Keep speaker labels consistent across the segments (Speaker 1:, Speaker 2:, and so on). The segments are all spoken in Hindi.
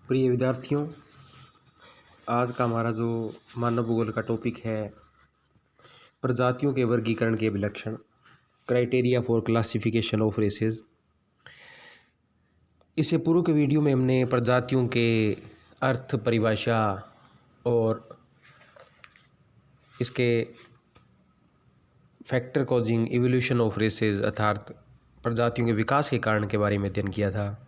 Speaker 1: प्रिय विद्यार्थियों, आज का हमारा जो मानव भूगोल का टॉपिक है प्रजातियों के वर्गीकरण के विलक्षण, criteria for classification of races. इससे पूर्व के वीडियो में हमने प्रजातियों के अर्थ, परिभाषा और इसके factor causing evolution of races अर्थात प्रजातियों के विकास के कारण के बारे में अध्ययन किया था।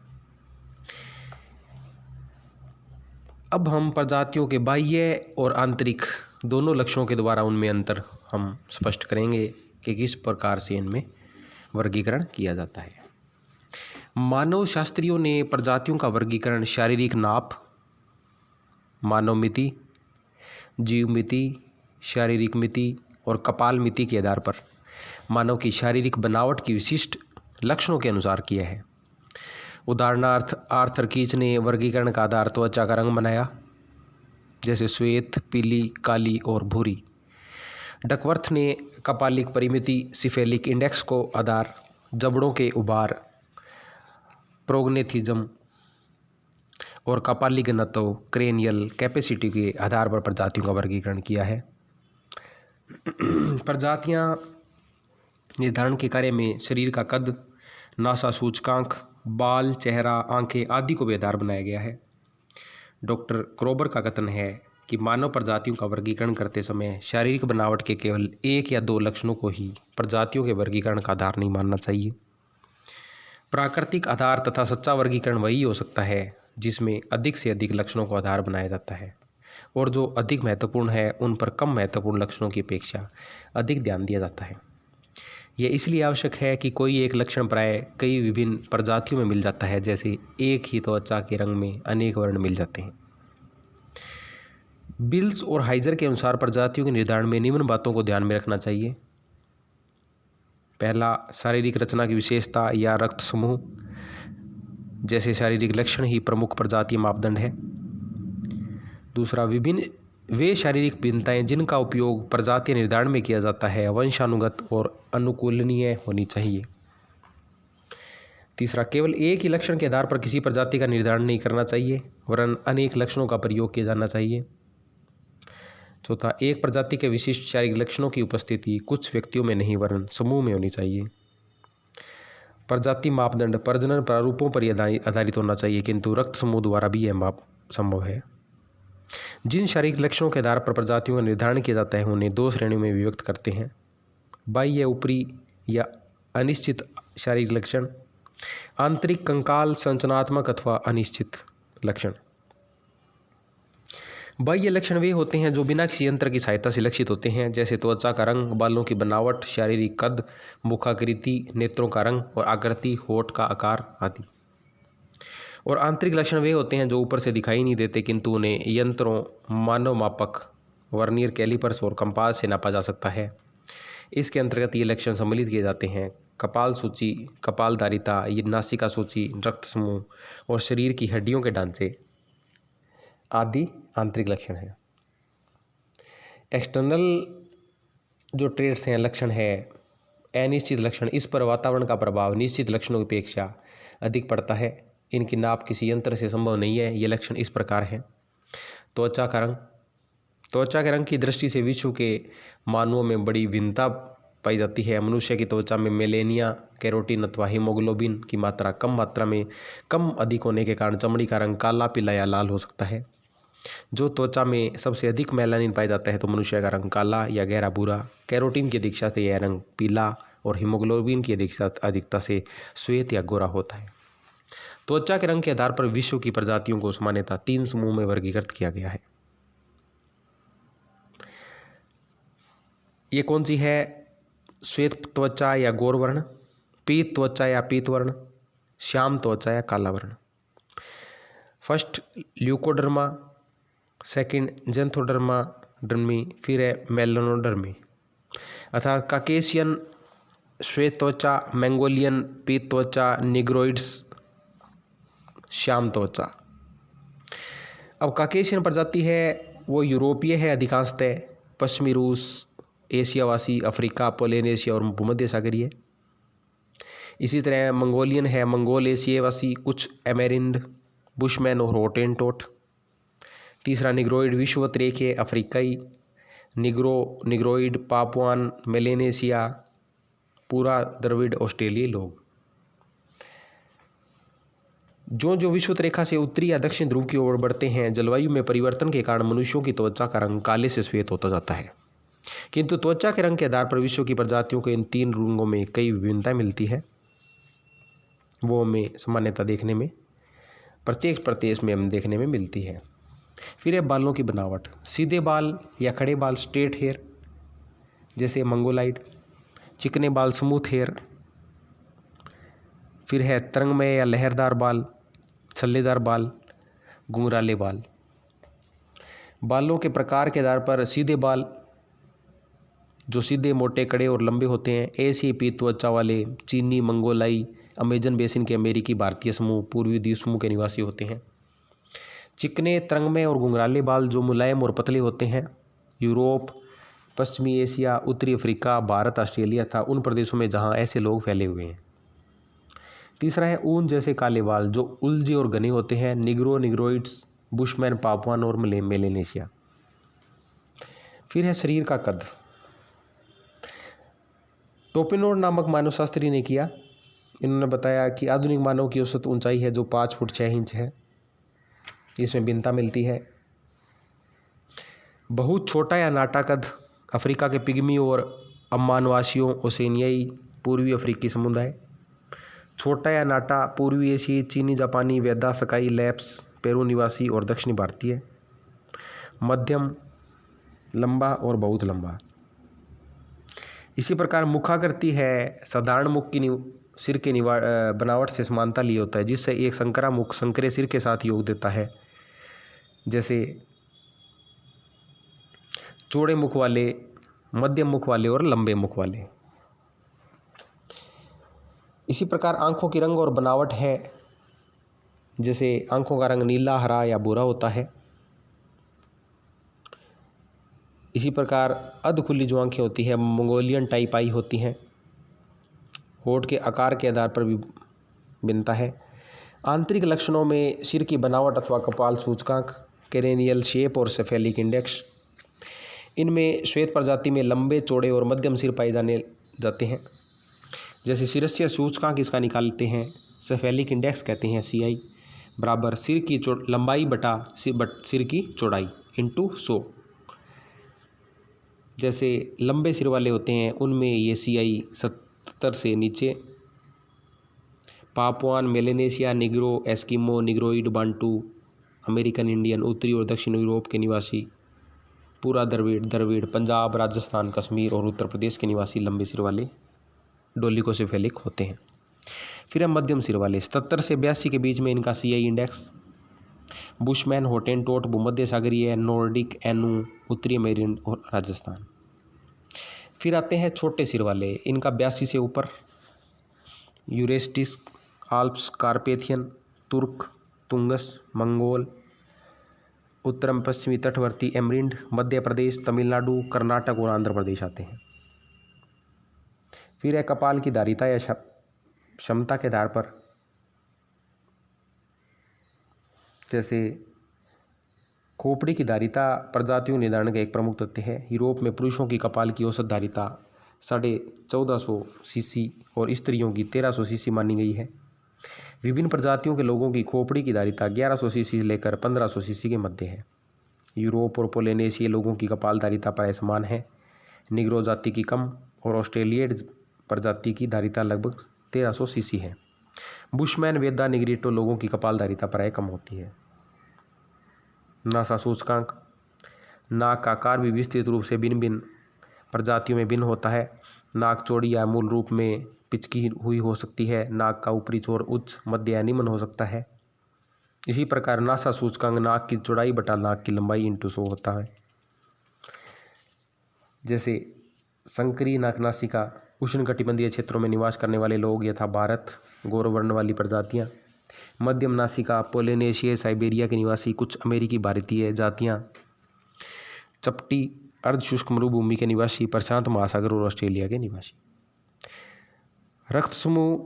Speaker 1: अब हम प्रजातियों के बाह्य और आंतरिक दोनों लक्षणों के द्वारा उनमें अंतर हम स्पष्ट करेंगे कि किस प्रकार से इनमें वर्गीकरण किया जाता है। मानव शास्त्रियों ने प्रजातियों का वर्गीकरण शारीरिक नाप, मानव मिति, जीव मिति, शारीरिक मिति और कपाल मिति के आधार पर मानव की शारीरिक बनावट की विशिष्ट लक्षणों के अनुसार किया है। उदाहरणार्थ आर्थर कीच ने वर्गीकरण का आधार त्वचा का रंग बनाया, जैसे श्वेत, पीली, काली और भूरी। डकवर्थ ने कपालिक परिमिति सिफेलिक इंडेक्स को आधार जबड़ों के उभार, प्रोग्नेथिज्म और कपालिक घनत्व क्रेनियल कैपेसिटी के आधार पर प्रजातियों का वर्गीकरण किया है। प्रजातियां निर्धारण के कार्य में शरीर का कद, नासा सूचकांक, बाल, चेहरा, आंखें आदि को भी आधार बनाया गया है। डॉक्टर क्रोबर का कथन है कि मानव प्रजातियों का वर्गीकरण करते समय शारीरिक बनावट के केवल एक या दो लक्षणों को ही प्रजातियों के वर्गीकरण का आधार नहीं मानना चाहिए। प्राकृतिक आधार तथा सच्चा वर्गीकरण वही हो सकता है जिसमें अधिक से अधिक लक्षणों को आधार बनाया जाता है और जो अधिक महत्वपूर्ण है उन पर कम महत्वपूर्ण लक्षणों की अपेक्षा अधिक ध्यान दिया जाता है। यह इसलिए आवश्यक है कि कोई एक लक्षण प्राय कई विभिन्न प्रजातियों में मिल जाता है, जैसे एक ही त्वचा के रंग में अनेक वर्ण मिल जाते हैं। बिल्स और हाइजर के अनुसार प्रजातियों के निर्धारण में निम्न बातों को ध्यान में रखना चाहिए। पहला, शारीरिक रचना की विशेषता या रक्त समूह जैसे शारीरिक लक्षण ही प्रमुख प्रजातीय मापदंड है। दूसरा, विभिन्न वे शारीरिक भिन्नताएं जिनका उपयोग प्रजातीय निर्धारण में किया जाता है वंशानुगत और अनुकूलनीय होनी चाहिए। तीसरा, केवल एक ही लक्षण के आधार पर किसी प्रजाति का निर्धारण नहीं करना चाहिए, वरन अनेक लक्षणों का प्रयोग किया जाना चाहिए। चौथा, एक प्रजाति के विशिष्ट शारीरिक लक्षणों की उपस्थिति कुछ व्यक्तियों में नहीं वरन समूह में होनी चाहिए। प्रजाति मापदंड प्रजनन प्रारूपों पर आधारित होना चाहिए, किंतु रक्त समूह द्वारा भी यह माप संभव है। जिन शारीरिक लक्षणों के आधार पर प्रजातियों का निर्धारण किया जाता है उन्हें दो श्रेणियों में विभक्त करते हैं: बाह्य, ऊपरी या अनिश्चित शारीरिक लक्षण, आंतरिक कंकाल संरचनात्मक अथवा अनिश्चित लक्षण। बाह्य लक्षण वे होते हैं जो बिना किसी यंत्र की सहायता से लक्षित होते हैं, जैसे त्वचा का रंग, बालों की बनावट, शारीरिक कद, मुखाकृति, नेत्रों का रंग और आकृति, होठ का आकार आदि। और आंतरिक लक्षण वे होते हैं जो ऊपर से दिखाई नहीं देते किंतु उन्हें यंत्रों, मानव मापक, वर्नियर कैलिपर्स और कंपास से नापा जा सकता है। इसके अंतर्गत ये लक्षण सम्मिलित किए जाते हैं: कपाल सूची, कपालधारिता, ये नासिका सूची, रक्त समूह और शरीर की हड्डियों के ढांचे आदि आंतरिक लक्षण हैं। एक्सटर्नल जो ट्रेट्स हैं, लक्षण है, अनिश्चित लक्षण, इस पर वातावरण का प्रभाव निश्चित लक्षणों की अपेक्षा अधिक पड़ता है। इनकी नाप किसी यंत्र से संभव नहीं है। ये लक्षण इस प्रकार हैं: त्वचा का रंग, त्वचा के रंग की दृष्टि से विश्व के मानवों में बड़ी भिन्नता पाई जाती है। मनुष्य की त्वचा में मेलेनिया, कैरोटीन अथवा हीमोग्लोबिन की मात्रा कम अधिक होने के कारण चमड़ी का रंग काला, पीला या लाल हो सकता है। जो त्वचा में सबसे अधिक मेलानिन पाया जाता है तो मनुष्य का रंग काला या गहरा भूरा, कैरोटीन की अधिकता से यह रंग पीला और हीमोग्लोबिन की अधिकता से श्वेत या गोरा होता है। त्वचा के रंग के आधार पर विश्व की प्रजातियों को सामान्यतः 3 समूह में वर्गीकृत किया गया है। ये कौन सी है? श्वेत त्वचा या गौर वर्ण, पीत त्वचा या पीत वर्ण, श्याम त्वचा या काला वर्ण। फर्स्ट ल्यूकोडर्मा, सेकंड जेंथोडर्मा डर्मी, फिर है मेलानोडर्मी अर्थात काकेशियन श्वेत त्वचा, मंगोलियन पीत त्वचा, निग्रोइड्स श्याम त्वचा। अब काकेशियन प्रजाति है वो यूरोपीय है अधिकांशतः, पश्चिमी रूस, एशियावासी, अफ्रीका, पोलिनेशिया और भूमध्य सागरीय। इसी तरह मंगोलियन है मंगोल एशियावासी, कुछ एमेरिंड बुशमैन और हॉटेनटोट। तीसरा निग्रोइड विषुवत-रेखीय अफ्रीकाई, निग्रोइड पापुआन मेलेनेशिया, पूरा द्रविड़ ऑस्ट्रेलियाई लोग। जो जो विषुवत रेखा से उत्तरी या दक्षिण ध्रुव की ओर बढ़ते हैं, जलवायु में परिवर्तन के कारण मनुष्यों की त्वचा का रंग काले से श्वेत होता जाता है। किंतु त्वचा के रंग के आधार पर विश्व की प्रजातियों के इन तीन रंगों में कई विभिन्नताएं मिलती है। वो हमें सामान्यता देखने में प्रत्येक प्रदेश में हम देखने में मिलती है। फिर है बालों की बनावट। सीधे बाल या खड़े बाल स्ट्रेट हेयर जैसे मंगोलाइड, चिकने बाल स्मूथ हेयर। फिर है तरंगमय या लहरदार बाल, छल्लेदार बाल, घुंघराले बाल। बालों के प्रकार के आधार पर सीधे बाल जो सीधे, मोटे, कड़े और लंबे होते हैं, एशियाई पीत त्वचा वाले, चीनी, मंगोलाई, अमेजन बेसिन के अमेरिकी, भारतीय समूह, पूर्वी द्वीप समूह के निवासी होते हैं। चिकने, तरंगमय और घुंघराले बाल जो मुलायम और पतले होते हैं, यूरोप, पश्चिमी एशिया, उत्तरी अफ्रीका, भारत, ऑस्ट्रेलिया था उन प्रदेशों में जहां ऐसे लोग फैले हुए हैं। तीसरा है ऊन जैसे काले बाल जो उलझे और घने होते हैं, निग्रोइड्स, बुशमैन, पापुआन और मेलेनेशिया। फिर है शरीर का कद। टोपिनोर नामक मानवशास्त्री ने किया। इन्होंने बताया कि आधुनिक मानव की औसत ऊंचाई है जो 5 फुट 6 इंच है। इसमें भिन्नता मिलती है। बहुत छोटा या नाटा कद अफ्रीका के पिग्मी और अम्मानवासियों, ओसेनियाई, पूर्वी अफ्रीकी समुदाय। छोटा या नाटा पूर्वी एशियाई, चीनी, जापानी, वेदा, सकाई, लैप्स, पेरू निवासी और दक्षिणी भारतीय। मध्यम, लंबा और बहुत लंबा। इसी प्रकार मुखाकृति है साधारण मुख की सिर के बनावट से समानता लिए होता है, जिससे एक संकरा मुख संकरे सिर के साथ योग देता है, जैसे चौड़े मुख वाले, मध्यम मुख वाले और लंबे मुख वाले। इसी प्रकार आंखों की रंग और बनावट है, जैसे आंखों का रंग नीला, हरा या भूरा होता है। इसी प्रकार अध खुली जो आंखें होती है मंगोलियन टाइप आई होती हैं। होठ के आकार के आधार पर भी भिन्नता है। आंतरिक लक्षणों में सिर की बनावट अथवा कपाल सूचकांक, क्रेनियल शेप और सेफेलिक इंडेक्स। इनमें श्वेत प्रजाति में लंबे, चौड़े और मध्यम सिर पाए जाते हैं। जैसे शिरस्या सूचकांक इसका निकालते हैं, सेफेलिक इंडेक्स कहते हैं CI बराबर सिर की लंबाई बटा सिर की चौड़ाई इंटू 100। जैसे लंबे सिर वाले होते हैं उनमें ये CI 70 से नीचे। Papuan, Melanesia, Negro, Eskimo, Negroid, Bantu, American Indian, उत्तरी और दक्षिण यूरोप के निवासी, पूरा द्रविड़, पंजाब, राजस्थान, कश्मीर और उत्तर प्रदेश के निवासी लंबे सिर वाले डोलिकोसेफेलिक होते हैं। फिर हम मध्यम सिर वाले 77 से 82 के बीच में इनका CI इंडेक्स। बुशमैन, हॉटेनटोट, भूमध्य सागरीय, नॉर्डिक, एनु, उत्तरी अमेरिकन और राजस्थान। फिर आते हैं छोटे सिर वाले, इनका 82 से ऊपर, यूरेस्टिस, आल्प्स, कार्पेथियन, तुर्क, तुंगस, मंगोल, उत्तर पश्चिमी तटवर्ती एमरिंड, मध्य प्रदेश, तमिलनाडु, कर्नाटक और आंध्र प्रदेश आते हैं। फिर है कपाल की धारिता या क्षमता के आधार पर, जैसे खोपड़ी की धारिता प्रजातियों निर्धारण का एक प्रमुख तथ्य है। यूरोप में पुरुषों की कपाल की औसत धारिता 1450 सीसी और स्त्रियों की 1300 सीसी मानी गई है। विभिन्न प्रजातियों के लोगों की खोपड़ी की धारिता 1100 सीसी से लेकर 1500 सीसी के मध्य है। यूरोप और पोलिनेशियाई लोगों की कपाल धारिता प्राय समान है। निग्रो जाति की कम और ऑस्ट्रेलियाई प्रजाति की धारिता लगभग 1300 सीसी है। बुशमैन, वेदा, निग्रिटो लोगों की कपाल धारिता प्राय कम होती है। नासा सूचकांक। नाक का आकार भी विस्तृत रूप से भिन्न भिन्न प्रजातियों में भिन्न होता है। नाक चौड़ी या मूल रूप में पिचकी हुई हो सकती है। नाक का ऊपरी छोर उच्च, मध्य या निम्न हो सकता है। इसी प्रकार नासा सूचकांक नाक की चौड़ाई बटा नाक की लंबाई इंटू 100 होता है। जैसे संकरी नाकनासिका, उष्णकटिबंधीय क्षेत्रों में निवास करने वाले लोग यथा भारत, गौरवर्ण वाली प्रजातियाँ। मध्यम नासिका, पोलिनेशिया, साइबेरिया के निवासी, कुछ अमेरिकी भारतीय जातियाँ। चपटी, अर्धशुष्क मरुभूमि के निवासी, प्रशांत महासागर और ऑस्ट्रेलिया के निवासी। रक्त समूह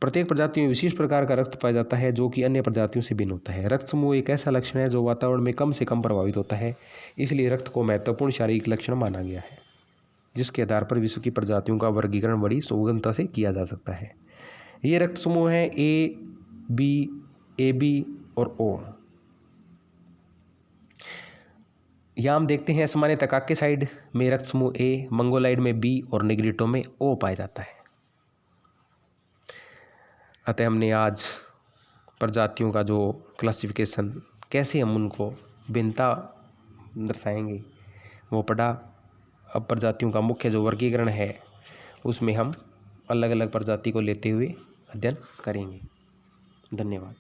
Speaker 1: प्रत्येक प्रजाति में विशिष्ट प्रकार का रक्त पाया जाता है जो कि अन्य प्रजातियों से भिन्न होता है। रक्त समूह एक ऐसा लक्षण है जो वातावरण में कम से कम प्रभावित होता है, इसलिए रक्त को महत्वपूर्ण शारीरिक लक्षण माना गया है, जिसके आधार पर विश्व की प्रजातियों का वर्गीकरण बड़ी सुगमता से किया जा सकता है। ये रक्त समूह हैं ए, बी, AB और O। यहाँ हम देखते हैं सामान्यतः काकेसाइड में रक्त समूह A, मंगोलाइड में B और नेग्रिटो में O पाया जाता है। अतः हमने आज प्रजातियों का जो क्लासिफिकेशन, कैसे हम उनको भिन्नता दर्शाएंगे, वो पढ़ा। अब प्रजातियों का मुख्य जो वर्गीकरण है उसमें हम अलग अलग प्रजाति को लेते हुए अध्ययन करेंगे। धन्यवाद।